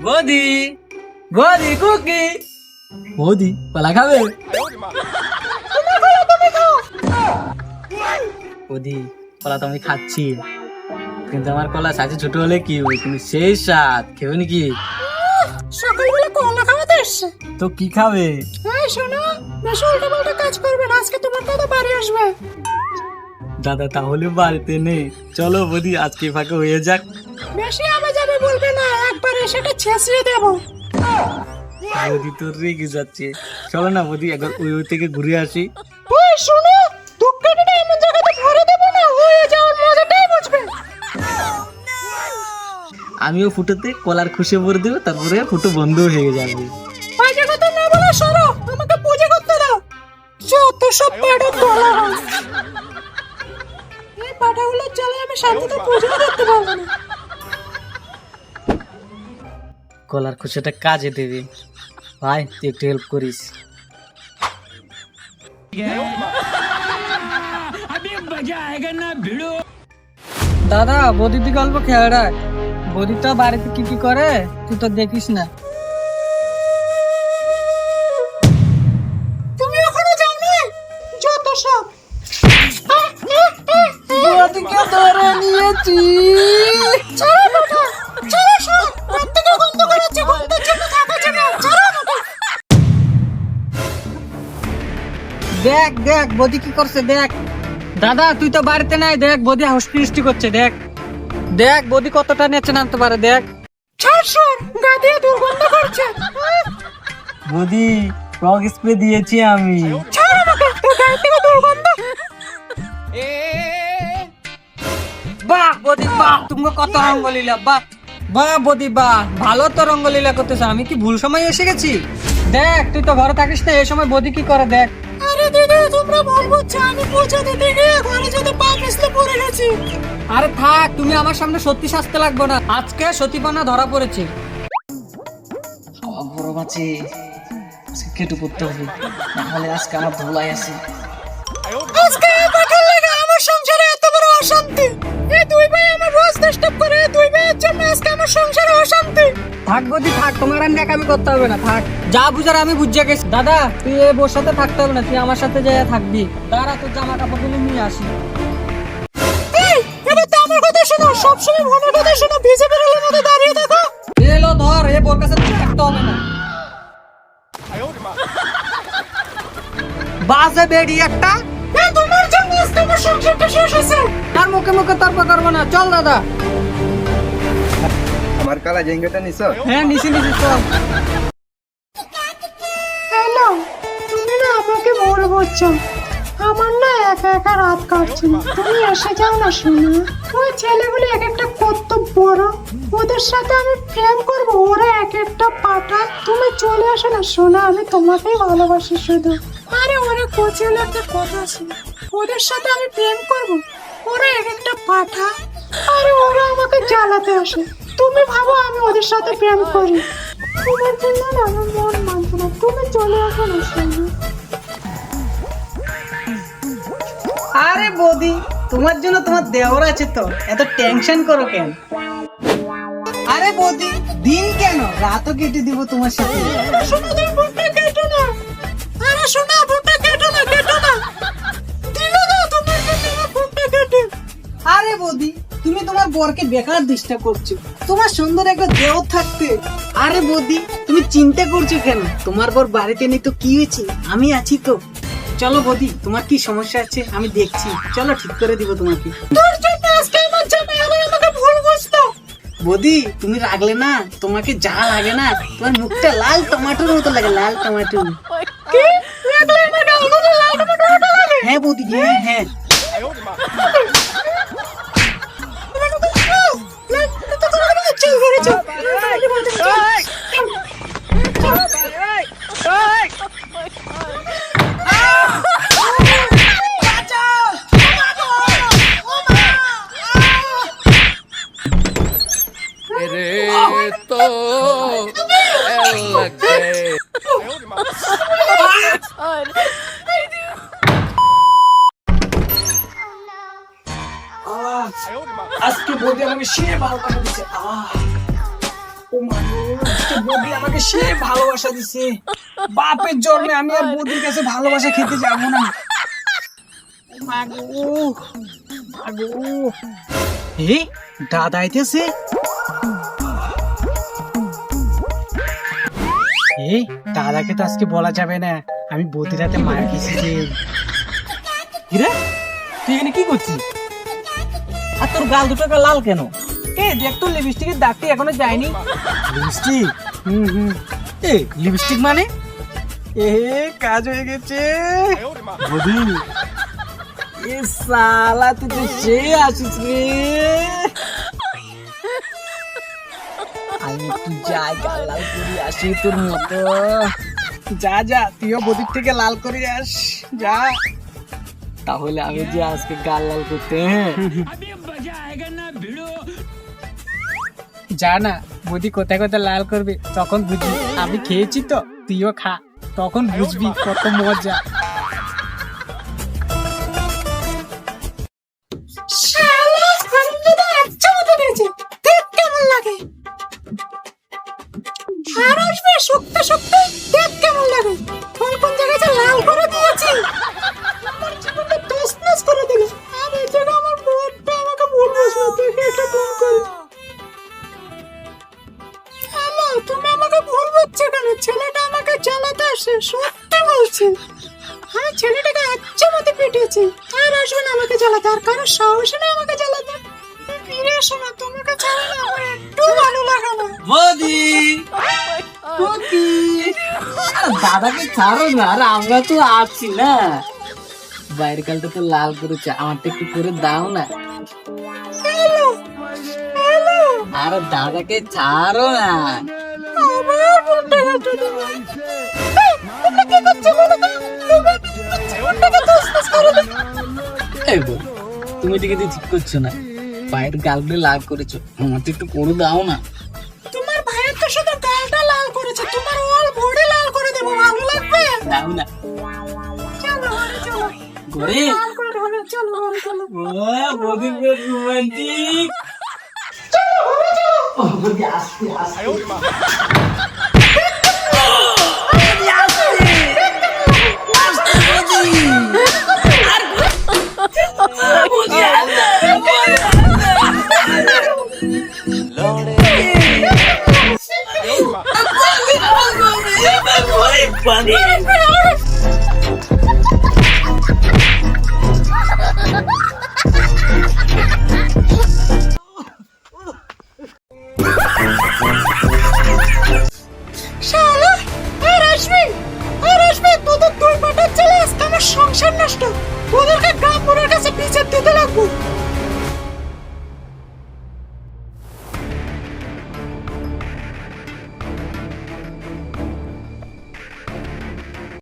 বৌদি বৌদি কুকি বৌদি কলা খাবে বৌদি কলা তো আমি খাচ্ছি, কিন্তু আমার কলা সাইজে ছোট হলে কি হবে, কিন্তু সেই স্বাদ খেবে নাকি? সকালবেলা কলা খাওয়াতে এসছে তো কি খাবে? এই শোনো, বেশি উল্টাপাল্টা কাজ করবে না, আজকে তোমার দাদা বাড়ি আসবে। দাদা তাহলে বাড়িতে নেই, চলো বৌদি আজকে ফাঁকা হয়ে যাক। বেশি আবে যাবে বলবে না, একবার সেটা ছেঁচিয়ে দেবো। বৌদি তো রেগে যাচ্ছে, চলো না বৌদি একবার ওই থেকে ঘুরে আসি। ওই শোনো, দুঃখটা এমন জায়গাতে ভরে দেবো না, হয়ে যাওয়ার মজাটাই বুঝবে। আমিও ফুটোতে কলার খুশি ভরে দেবো, তারপরে ফুটো বন্ধ হয়ে যাবে। বাজে কথা না বলে সরো, আমাকে পূজা করতে দাও। যত সব পাটা তোলা হয়, এই পাটাগুলো চলে আমি শান্তিতে পূজা করতে পারবো না। কলার খুশিটা কাজে দেবে, ভাই তুই একটু হেল্প করিস। দাদা বৌদির দিকে অল্প খেয়াল রাখ, বৌদি তো বাড়িতে কি কি করে তুই তো দেখিস না। তুমি ওখানে যাও না, যত সব। বৌদিকে ধরে নিয়েছি। ছাড়ো বাবা, ছাড়ো সব, প্রত্যেকে বন্ধ করেছে, বন্ধের জন্য থাকা যাবে, ছাড়ো বাবা। দেখ দেখ বৌদি কি করছে দেখ। দাদা তুই তো বাড়িতে নাই, দেখ বৌদি হস্পিস্টি করছে, দেখ দেখ বৌদি কতটা নেচে নামতে পারে, দেখ। ছাড় সর, গা দিয়ে দুর্গন্ধ করছে। বৌদি ফ্রগ স্প্রে দিয়েছি আমি। ছাড়ো বাবা, তোর গায়ে থেকে দুর্গন্ধ। বাহ বৌদি বাহ, তুমি কত রঙ্গলীলা, বাহ বাহ বৌদি বাহ, ভালো তো রঙ্গলীলা করতেছো, আমি কি ভুল সময় এসে গেছি? দেখ তুই তো ঘরে থাকিস না, এই সময় বৌদি কি করে দেখ। আরে দিদি, তোমরা ভুল বুঝছো, আমি পূজা দিতে গিয়ে ঘরে যদি পা পিছলে পড়ে গেছি। আরে থাক, তুমি আমার সামনে সত্যি সাজতে লাগবে না, আজকে সতীপনা ধরা পড়েছে। গরম আছে, আজকে কেটে পড়তে হবে, না হলে আজকে আমার ধুলাই আছে। আজকে পাঠার লাগে আমার সংসারে এত বড় অশান্তি। এই দুই ভাই আমার রোজ ডিস্টার্ব করে, দুই ভাইয়ের জন্য আজকে আমার সংসারে অশান্তি। থাক বৌদি থাক, তোমার আর ন্যাকামি করতে হবে না, থাক যা বুঝার আমি বুঝে গেছি। দাদা তুই এই বোর সাথে থাকতে হবে না, তুই আমার সাথে যাই থাকবি। দাঁড়া তোর জামা কাপড়গুলো নিয়ে আসি। এই, এবার তো আমার কথা শোনো, সবসময় মনের কথা শোনো, ভিজে বেরোলে মতো দাঁড়িয়ে থাকো। এলো ধর, এ বোর কাছে থাকতে হবে না। বাজে বেড়ি একটা, এই তোমার জন্য আজকে আমার সংসারটা শেষ হয়েছে। আর মুখে মুখে তর্ক করবো না, চল দাদা। আমার কালা জেঙ্গাটা নিছ? হ্যাঁ নিশি নিশি চল। হ্যালো, তুমি না আমাকে বড় বলছো, আমার না একা একা রাত কাটছে না, তুমি এসে যাও না শোনা। ওই ছেলেগুলো এক একটা কত বড়, ওদের সাথে আমি প্রেম করব, ওরা এক একটা পাটা। তুমি চলে আসো না শোনা, আমি তোমাকেই ভালোবাসি শুধু। আরে ওরা কোচেল একটা কথা ছিল, ওদের সাথে আমি প্রেম করব, ওরা এক একটা পাঠা। আরে ওরা আমাকে জ্বালাতে আসে, তুমি ভাবো আমি ওদের সাথে প্রেম করি? তোমার জন্য না আমার মন মানছে না, তুমি চলে আসো না শোনা। আরে বৌদি তোমার জন্য তোমার দেওর আছে তো, এত টেনশন করো কেন? আরে বৌদি দিন কেন রাতও কেটে দিব তোমার সাথে। শোনো, তুমি বুকটা কেটো না। আরে শোনো, বুকটা কেটো না, কেটো না। দিলো না তোমার জন্য আমার বুকটা কেটে। আরে বৌদি তুমি তোমার বরকে বেকার ডিস্টার্ব করছো, তোমার সুন্দর একটা দেহ থাকতে। আরে বৌদি তুমি চিন্তা করছো কেন? তোমার বর বাড়িতে নেই তো কি হয়েছে, আমি আছি তো। চলো বৌদি তোমার কি সমস্যা আছে আমি দেখছি, চলো ঠিক করে দিব তোমাকে। তোর জন্য আজকে আমার জামাই আবার আমাকে ভুল বুঝতো। বৌদি তুমি রাগলে না, তোমাকে যা লাগে না, তোমার মুখটা লাল টমেটোর মতো লাগে, লাল টমেটো। কি লাগলে আমার গালগুলো লাল টমেটো মতো লাগে? হ্যাঁ বৌদি হ্যাঁ হ্যাঁ। আজকে বৌদি আমাকে সে ভালো করে দিচ্ছে। ও মা বৌদি আমাকে সে ভালোবাসা দিছে, বাপের জন্মে আমি আর বৌদির কাছে ভালোবাসা খেতে যাব না। মাগো মাগো, এ দাদা আইতেছে। এই দাদাকে তো আজকে বলা যাবে না আমি বৌদির হাতে মার খেয়েছি। হিরে, তুই এখানে কি করছিস? আর তোর গাল দুটো লাল কেন? এ দেখ তো লিপস্টিকের দাগটি এখনো যায়নি। লিপস্টিক? এ লিপস্টিক মানে? এ কাজ হয়ে গেছে বৌদি। এ সালা তুই তো সে আসিস রে। আমি একটু যাই গাল লাল করে আসি তোর মতো। যা যা, তুইও বৌদির থেকে লাল করে আস যা। তাহলে আমি যে আজকে গাল লাল করতে যা না, বৌদি কোথায় কোথায় লাল করবে তখন বুঝবি। আমি খেয়েছি তো, তুইও খা, তখন বুঝবি কত মজা। শালা হারামজাদা আচ্ছা মতো দিয়েছে, দেখ কেমন লাগে। আর আসবে শুকতে শুকতে, দেখ কেমন লাগে। কোন কোন জায়গায় যে লাল করে দিয়েছি, আমার জীবনটা তছনছ করে দিল। আর এই জায়গা আমার বউটা আমাকে বলবো না, দেখে একটা ফোন করি। হ্যালো, তুমি আমাকে ভুল বুঝছো কেন? ছেলেটা আমাকে জ্বালাতে আসে, সত্যি বলছি। আমি ছেলেটাকে আচ্ছা মতো পিটিয়েছি, আর আসবে না আমাকে জ্বালাতে। আর কারো সাহস নেই আমাকে জ্বালাতে। তুমি ফিরে এসো না, তোমাকে ছাড়া না আমার একটু ভালো লাগে না। বৌদি বৌদি, দাদাকে ছাড়ো না, আর আমরা তো আছি না। বাইরের কালটা তো লাল করেছে, আমারটা একটু করে দাও না। হ্যালো হ্যালো, আর দাদাকে ছাড়ো না। আমার মনটা কাটে দিল। এই, তোমরা কি করছো বলো তো? তোমরা কি করছো? মনটাকে তছনছ করে দিল। এই বৌ, তুমি এটাকে দিয়ে ঠিক করছো না। পায়ের গালগুলো লাল করেছো, আমাকে একটু করে দাও না। তোমার ভাইয়ের তো শুধু গালটা লাল করেছে, তোমার অল বডি লাল করে দেবো, ভালো লাগবে? দাও না চলো ঘরে চলো, করে। লাল করে হবে, চলো ঘরে চলো। বৌদি রোমান্টিক। চলো ঘরে চলো। বৌদি আস্তে আস্তে।